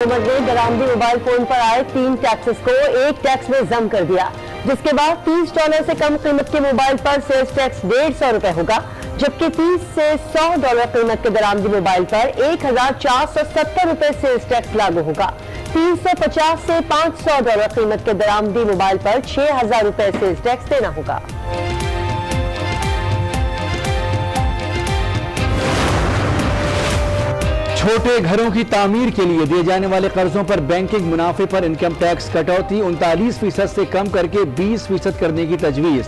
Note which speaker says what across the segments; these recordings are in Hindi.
Speaker 1: हुकूमत ने बरामदी मोबाइल फोन पर आए 3 टैक्सेस को एक टैक्स में जम कर दिया, जिसके बाद $30 से कम कीमत के मोबाइल पर सेल्स टैक्स ₹150 होगा, जबकि 30 से $100 कीमत के बरामदी मोबाइल पर $1470 सेल्स टैक्स लागू होगा। 350 से $500 कीमत के बरामदी मोबाइल पर ₹6000 सेल्स टैक्स देना होगा।
Speaker 2: छोटे घरों की तामीर के लिए दिए जाने वाले कर्जों पर बैंकिंग मुनाफे पर इनकम टैक्स कटौती 39% से कम करके 20% करने की तजवीज।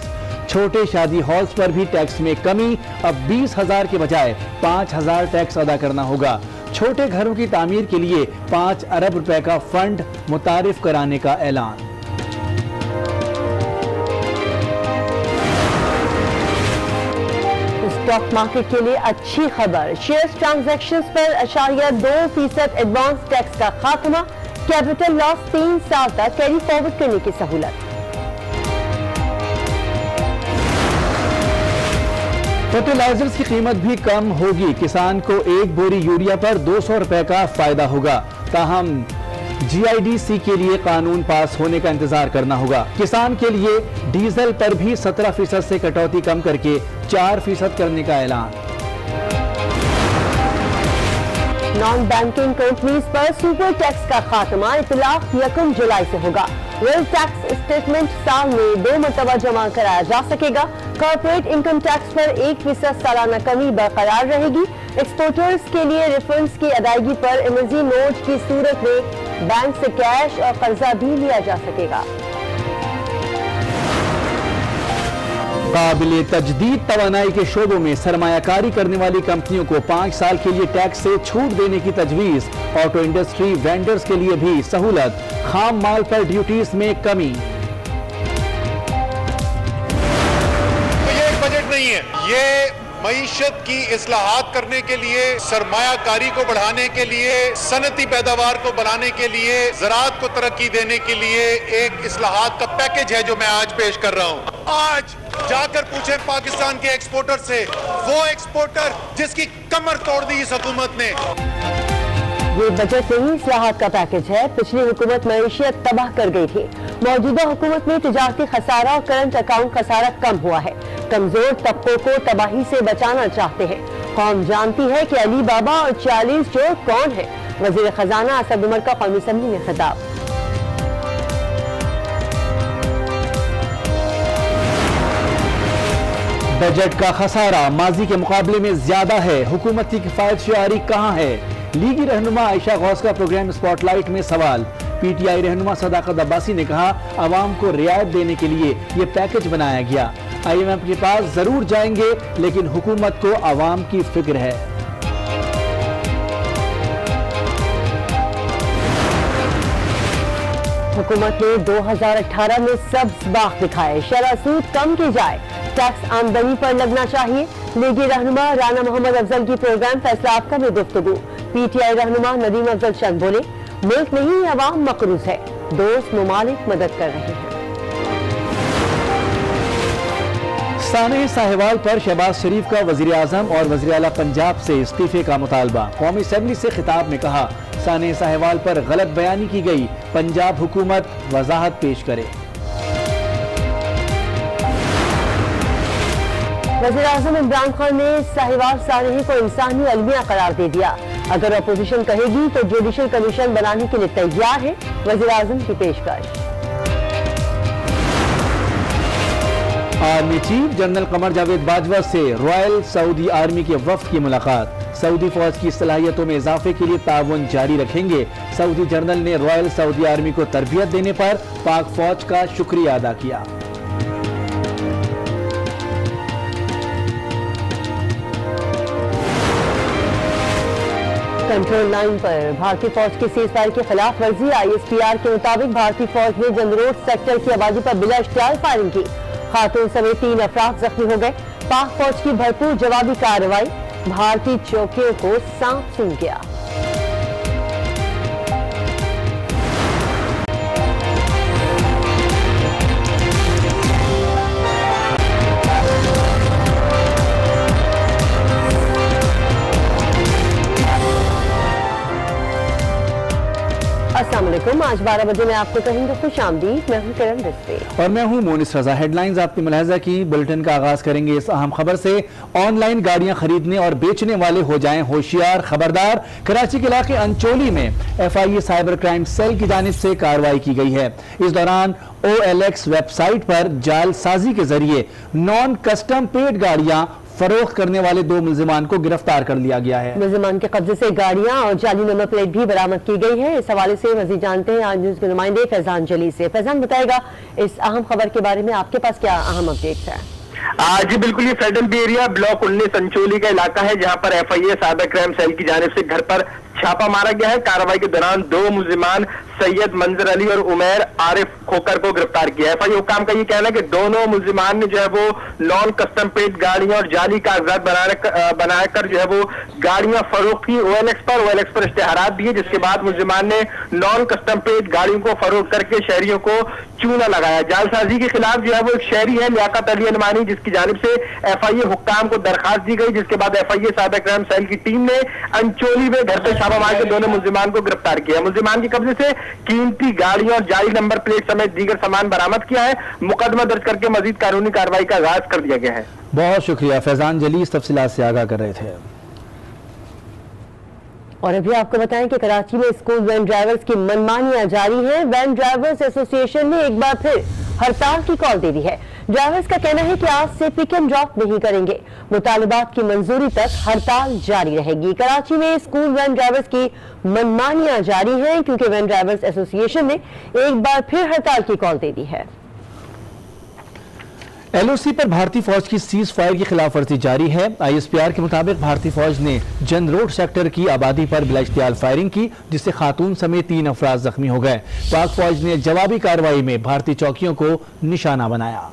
Speaker 2: छोटे शादी हॉल्स पर भी टैक्स में कमी, अब 20,000 के बजाय 5,000 टैक्स अदा करना होगा। छोटे घरों की तामीर के लिए 5 अरब रुपए का फंड मुतारिफ कराने का ऐलान।
Speaker 1: स्टॉक मार्केट के लिए अच्छी खबर, शेयर्स ट्रांजैक्शंस पर 0.2% एडवांस टैक्स का खात्मा, कैपिटल लॉस 3 साल तक कैरी फॉरवर्ड करने की सहूलत।
Speaker 2: फर्टिलाइजर्स की कीमत भी कम होगी, किसान को 1 बोरी यूरिया पर 200 रुपए का फायदा होगा। ताहम GIDC के लिए कानून पास होने का इंतजार करना होगा। किसान के लिए डीजल पर भी 17% से कटौती कम करके 4% करने का ऐलान।
Speaker 1: नॉन बैंकिंग कंपनीज पर सुपर टैक्स का खात्मा, इतलाक 1 जुलाई से होगा। वेल्थ टैक्स स्टेटमेंट साल में 2 मरतबा जमा कराया जा सकेगा। कॉर्पोरेट इनकम टैक्स पर 1% सालाना कमी बरकरार रहेगी। एक्सपोर्टर्स के लिए रिफंड्स की अदायगी पर इमर्जी नोट की सूरत में बैंक से कैश और कर्जा भी लिया जा सकेगा।
Speaker 2: काबिल तजदीद तवानाई के शोबों में सरमायाकारी करने वाली कंपनियों को 5 साल के लिए टैक्स से छूट देने की तजवीज। ऑटो इंडस्ट्री वेंडर्स के लिए भी सहूलत, खाम माल पर ड्यूटीज में कमी।
Speaker 3: तो ये एक बजट नहीं है, ये मईशत की इस्लाहात करने के लिए, सरमायाकारी को बढ़ाने के लिए, सनती पैदावार को बढ़ाने के लिए, ज़राअत को तरक्की देने के लिए एक इस्लाहात का पैकेज है जो मैं आज पेश कर रहा हूँ। आज जाकर पूछें पाकिस्तान के एक्सपोर्टर से, वो एक्सपोर्टर जिसकी कमर तोड़ दी इस हुकूमत ने।
Speaker 1: ये बजट नहीं, इस्लाहात का पैकेज है। पिछली हुकूमत मईशत तबाह कर गई थी। मौजूदा हुकूमत में तिजारती खसारा और करंट अकाउंट खसारा कम हुआ है। कमजोर तबकों को तबाही से बचाना चाहते हैं। कौम जानती है कि अली बाबा और 40 चोर कौन है। वजीर खजाना असद उमर का कौमी असम्बली में खिताब।
Speaker 2: बजट का खसारा माजी के मुकाबले में ज्यादा है, हुकूमत की किफायत शुआरी कहाँ है। लीगी रहनुमा आयशा गौस का प्रोग्राम स्पॉटलाइट में सवाल। PTI रहनुमा सदाकत अब्बासी ने कहा, आवाम को रियायत देने के लिए ये पैकेज बनाया गया। IMF के पास जरूर जाएंगे, लेकिन हुकूमत को आवाम की फिक्र है।
Speaker 1: हुकूमत ने 2018 में सब्ज बाग दिखाए, शरह सूद कम की जाए, टैक्स आमदनी पर लगना चाहिए। लीगी रहनुमा राना मोहम्मद अफजल की प्रोग्राम फैसला आपका में गुफ्तगू। PTI रहनुमा नदीम अफजल चंद बोले, मुल्क नहीं अवाम मकरूज है, दोस्त ममालिक मदद कर रहे हैं।
Speaker 2: साने साहिवाल पर शहबाज शरीफ का वजीर आजम और वजीर आला पंजाब से इस्तीफे का मुतालबा। कौमी असम्बली से खिताब में कहा, साने साहिवाल पर गलत बयानी की गई, पंजाब हुकूमत वजाहत पेश करे।
Speaker 1: वज़ीर आज़म इमरान खान ने साहिवाल सानही को इंसानी अलमिया करार दे दिया। अगर अपोजिशन कहेगी तो जुडिशल कमीशन बनाने के लिए तैयार है, वज़ीर आज़म की पेशकश।
Speaker 2: Army chief general Qamar Javed Bajwa से रॉयल सऊदी आर्मी के वफ्द की मुलाकात। सऊदी फौज की सलाहियतों में इजाफे के लिए ताउन जारी रखेंगे। सऊदी जनरल ने रॉयल सऊदी आर्मी को तरबियत देने पर पाक फौज का शुक्रिया अदा किया।
Speaker 1: कंट्रोल लाइन पर भारतीय फौज की सीजफायर की खिलाफ वर्जी। ISPR के मुताबिक भारतीय फौज ने जंदरोड सेक्टर की आबादी पर बिला इश्तियाल फायरिंग की। खातून समेत 3 अफराद जख्मी हो गए। पाक फौज की भरपूर जवाबी कार्रवाई, भारतीय चौकियों को सांप सूंघ गया। अस्सलाम वालेकुम। आज 12 बजे मैं आपको कहेंगे खुश आमदीद। मैं हूं किरण रिजवी
Speaker 2: और मैं हूं मोनिस रजा। हेडलाइंस आपकी मुलाहिजा की। बुलेटिन का आगाज करेंगे इस अहम खबर से। ऑनलाइन गाड़ियां खरीदने और बेचने वाले हो जाएं होशियार, खबरदार। कराची के इलाके अंचोली में FIA साइबर क्राइम सेल की जानिब से कार्रवाई की गई है। इस दौरान OLX वेबसाइट पर जालसाजी के जरिए नॉन कस्टम पेड गाड़ियां फरोख्त करने वाले 2 मुलजिमान को गिरफ्तार कर लिया गया है।
Speaker 1: मुलजिमान के कब्जे से गाड़ियां और जाली नंबर प्लेट भी बरामद की गई है। इस हवाले से मजीद जानते हैं आज न्यूज के नुमाइंदे फैजान जली से। फैजान बताएगा इस अहम खबर के बारे में, आपके पास क्या अहम अपडेट्स है?
Speaker 4: जी बिल्कुल, ये Federal B Area block 19 Ancholi का इलाका है जहां पर FIA साइबर क्राइम सेल की जानिब से घर पर छापा मारा गया है। कार्रवाई के दौरान 2 मुलजिमान सैयद मंजर अली और उमैर आरिफ खोकर को गिरफ्तार किया है। FIA हुक्काम का ये कहना है कि दोनों मुलजिमान ने जो है वो नॉन कस्टम पेड गाड़ियां और जाली कागजात बनाकर जो है वो गाड़ियां फरोख्त की OLX पर इश्तेहारात दिए, जिसके बाद मुलजिमान ने नॉन कस्टम पेड गाड़ियों को फरोख्त करके शहरियों को चूना लगाया। जालसाजी के खिलाफ जो है वो एक शहरी है लियाकत अली अनवानी, जिसकी जानिब से FIA हुक्काम को दरखास्त दी गई, जिसके बाद FIA साइबर क्राइम सेल की टीम ने अंचोली में घर पर छापा मार के दोनों मुलजिमान को गिरफ्तार किया। मुलजिमान के कब्जे से कीमती गाड़ियों और जाली नंबर प्लेट समेत दीगर सामान बरामद किया है। मुकदमा दर्ज करके मजीद कानूनी कार्रवाई का आगाज कर दिया गया है।
Speaker 2: बहुत शुक्रिया फैजान जली, इस तफसीलात से आगाह कर रहे थे।
Speaker 1: और अभी आपको बताएं कि कराची में स्कूल वैन ड्राइवर्स की मनमानियां जारी हैं। वैन ड्राइवर्स एसोसिएशन ने एक बार फिर हड़ताल की कॉल दे दी है। ड्राइवर्स का कहना है कि आज से पिक एंड ड्रॉप नहीं करेंगे, मुतालबात की मंजूरी तक हड़ताल जारी रहेगी। कराची में स्कूल वैन ड्राइवर्स की मनमानियां जारी हैं क्योंकि वैन ड्राइवर्स एसोसिएशन ने एक बार फिर हड़ताल की कॉल दे दी है।
Speaker 2: LOC पर भारतीय फौज की सीज फायर की खिलाफ वर्जी जारी है। ISPR के मुताबिक भारतीय फौज ने जंद रोड सेक्टर की आबादी पर बिलाइश्तियाल फायरिंग की, जिससे खातून समेत 3 अफराद जख्मी हो गए। पाक फौज ने जवाबी कार्रवाई में भारतीय चौकियों को निशाना बनाया।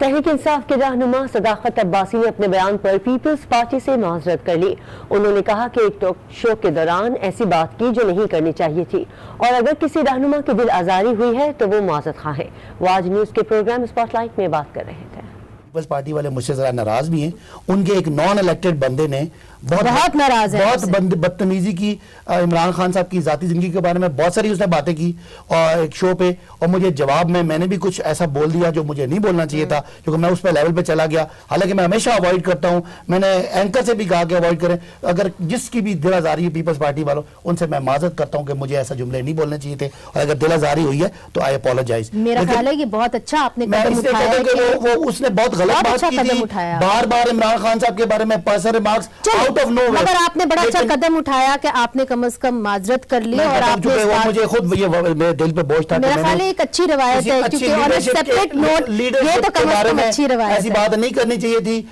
Speaker 1: तहरीक इंसाफ के रहनुमा सदाकत अब्बासी ने अपने बयान पर पीपल्स पार्टी से माजरत कर ली। उन्होंने कहा कि एक टॉक शो के दौरान ऐसी बात की जो नहीं करनी चाहिए थी और अगर किसी रहनुमा की दिल आजारी हुई है तो वो माजरत खा है। वो आज न्यूज के प्रोग्राम स्पॉटलाइट में बात कर रहे थे।
Speaker 5: पीपल्स पार्टी वाले मुझसे जरा नाराज भी हैं। उनके एक नॉन इलेक्टेड बंदे ने बहुत नाराज है, बहुत बदतमीजी की इमरान खान साहब की जाती जिंदगी के बारे में बहुत सारी उसने बातें की और एक शो पे, और मुझे जवाब में मैंने भी कुछ ऐसा बोल दिया जो मुझे नहीं बोलना चाहिए था, क्योंकि मैं उस पर लेवल पे चला गया। हालांकि मैं हमेशा अवॉइड करता हूं, मैंने एंकर से भी कहा कि अवॉइड करें। अगर जिसकी भी दिल आजारी है पीपल्स पार्टी वालों, उनसे मैं माजरत करता हूं कि मुझे ऐसा जुमले नहीं बोलने चाहिए थे, और अगर दिल आजारी हुई है तो आई अपोलोजाइज।
Speaker 6: मेरा ख्याल है कि बहुत अच्छा आपने कदम उठाया
Speaker 5: कि वो उसने बहुत गलत बात की थी, बार बार इमरान खान साहब के बारे में personal remarks out of nowhere.
Speaker 6: आपने बड़ा अच्छा कदम उठाया कि आपने कम से कम माजरत कर ली और आपने
Speaker 5: मुझे खुद ये मेरे दिल पे बोझ था।
Speaker 6: मेरा ख्याल है एक अच्छी रवायत है, क्योंकि ऑन अ सेपरेट नोट ये तो कम से कम अच्छी रवायत है,
Speaker 5: ऐसी बात नहीं करनी चाहिए थी।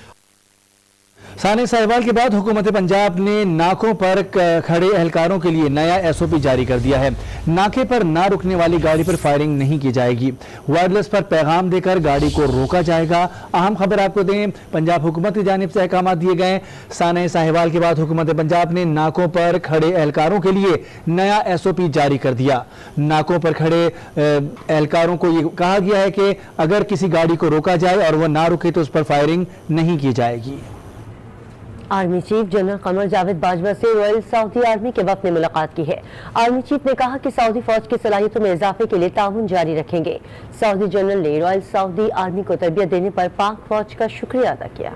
Speaker 2: साने साहिवाल के बाद हुकूमत पंजाब ने नाकों पर खड़े एहलकारों के लिए नया SOP जारी कर दिया है। नाके पर ना रुकने वाली गाड़ी पर फायरिंग नहीं की जाएगी। वायरलेस पर पैगाम देकर गाड़ी को रोका जाएगा। अहम खबर आपको दें, पंजाब हुकूमत की जानिब से अहकाम दिए गए। साने साहिवाल के बाद हुकूमत पंजाब ने नाकों पर खड़े एहलकारों के लिए नया SOP जारी कर दिया। नाकों पर खड़े एहलकारों को ये कहा गया है कि अगर किसी गाड़ी को रोका जाए और वह ना रुके तो उस पर फायरिंग नहीं की जाएगी।
Speaker 1: Army chief general Qamar Javed Bajwa से रॉयल सऊदी आर्मी के वक्त ने मुलाकात की है। आर्मी चीफ ने कहा कि सऊदी फौज की सलाहियतों में इजाफे के लिए ताउन जारी रखेंगे। सऊदी जनरल ने रॉयल सऊदी आर्मी को तरबियत देने पर पाक फौज का शुक्रिया अदा किया।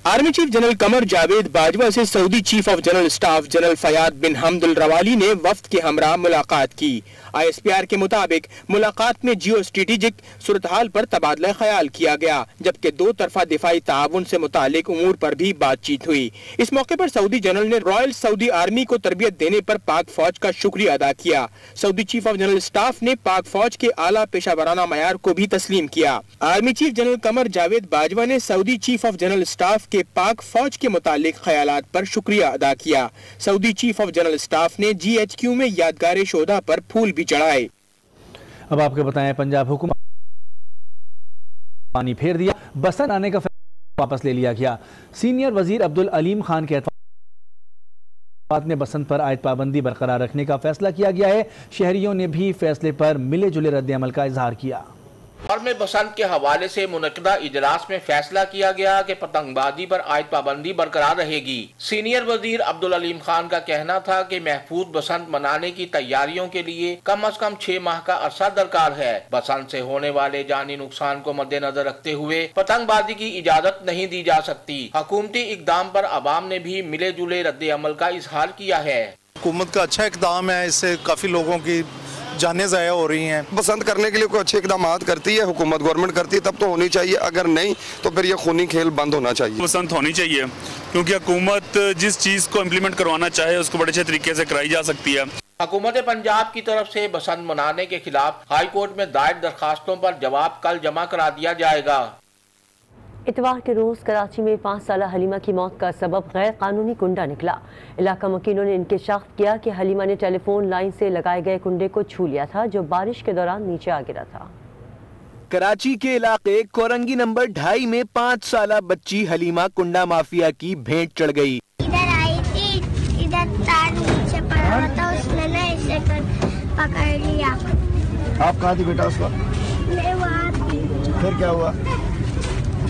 Speaker 7: Army chief general Qamar Javed Bajwa से Saudi chief of general staff general Fayyad bin Hamdul Ruwaili ने वफ्द के हमरा मुलाकात की। ISPR के मुताबिक मुलाकात में जियो स्ट्रेटेजिक सूरत हाल पर तबादला ख्याल किया गया, जबकि 2 तरफा दिफाई ताउन से मुतालिक उमूर पर भी बातचीत हुई। इस मौके पर सऊदी जनरल ने रॉयल सऊदी आर्मी को तरबियत देने पर पाक फौज का शुक्रिया अदा किया। Saudi chief of general staff ने पाक फौज के आला पेशा वराना मयार को भी तस्लीम किया। Army chief general Qamar Javed Bajwa ने Saudi chief of general staff के पाक फौज के मुतालिक ख्यालात पर शुक्रिया अदा किया। Saudi chief of general staff ने GHQ में यादगार शोधा पर फूल भी चढ़ाए।
Speaker 2: अब आपको बताएं, पंजाब हुकूमत पानी फेर दिया, बसन आने का फैसला वापस ले लिया गया। सीनियर वजीर अब्दुल अलीम खान के ने बसंत पर आयद पाबंदी बरकरार रखने का फैसला किया गया है। शहरियों ने भी फैसले पर मिले जुले रद्द अमल का इजहार किया।
Speaker 8: और में बसंत के हवाले से मुनक़दा इजलास में फैसला किया गया कि पतंगबाजी पर आयद पाबंदी बरकरार रहेगी। सीनियर वजीर अब्दुल अलीम खान का कहना था कि महफूज बसंत मनाने की तैयारियों के लिए कम अज कम 6 माह का अरसा दरकार है। बसंत से होने वाले जानी नुकसान को मद्देनजर रखते हुए पतंगबाजी की इजाजत नहीं दी जा सकती। हुकूमती इकदाम पर अवाम ने भी मिले जुले रद्द अमल का इजहार किया है।
Speaker 9: हुकूमत का अच्छा इकदाम है, इससे काफी लोगों की जानें ज़ाया हो रही हैं।
Speaker 10: बसंत करने के लिए कोई अच्छे इकदाम करती है हुकूमत, गवर्नमेंट करती है तब तो होनी चाहिए, अगर नहीं तो फिर ये खूनी खेल बंद होना चाहिए।
Speaker 11: बसंत होनी चाहिए क्योंकि हुकूमत जिस चीज़ को इम्प्लीमेंट करवाना चाहे उसको बड़े अच्छे तरीके से कराई जा सकती है।
Speaker 8: हुकूमत पंजाब की तरफ से बसंत मनाने के खिलाफ हाई कोर्ट में दायर दरखास्तों पर जवाब कल जमा करा दिया जाएगा।
Speaker 1: इतवार के रोज कराची में 5 साला हलीमा की मौत का सबब गैर कानूनी कुंडा निकला। इलाका मकीनों ने इंकशाफ किया कि हलीमा ने टेलीफोन लाइन से लगाए गए कुंडे को छू लिया था जो बारिश के दौरान नीचे आ गिरा था।
Speaker 7: कराची के इलाके कोरंगी नंबर 2.5 में 5 साला बच्ची हलीमा कुंडा माफिया की भेंट चढ़ गई।
Speaker 12: इधर आई थी, इधर तार नीचे पड़ा था, उसने ना इसे पकड़ लिया।
Speaker 5: आप कहाँ थी बेटा उस वक्त?
Speaker 12: मैं वहाँ थी।
Speaker 5: फिर क्या हुआ?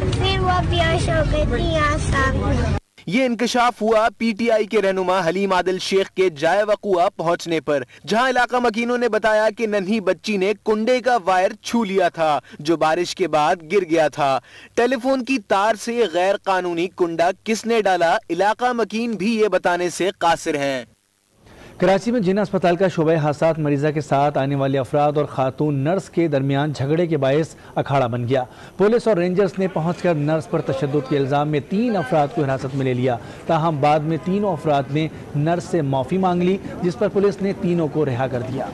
Speaker 12: फिर वो बेहोश हो गई थी यहाँ सामने।
Speaker 7: ये इंकशाफ हुआ पीटीआई के रहनुमा हलीम आदिल शेख के जाए वक़ुआ पहुंचने पर, जहां इलाका मकीनों ने बताया कि नन्ही बच्ची ने कुंडे का वायर छू लिया था जो बारिश के बाद गिर गया था। टेलीफोन की तार से गैर कानूनी कुंडा किसने डाला, इलाका मकीन भी ये बताने से कासिर हैं।
Speaker 2: कराची में जिना अस्पताल का शोबे हादसात मरीजा के साथ आने वाले अफराद और खातून नर्स के दरमियान झगड़े के बायस अखाड़ा बन गया। पुलिस और रेंजर्स ने पहुंचकर नर्स पर तशद्दुद के इल्जाम में 3 अफराद को हिरासत में ले लिया। ताहम बाद में तीनों अफराद ने नर्स से माफ़ी मांग ली, जिस पर पुलिस ने तीनों को रिहा कर दिया।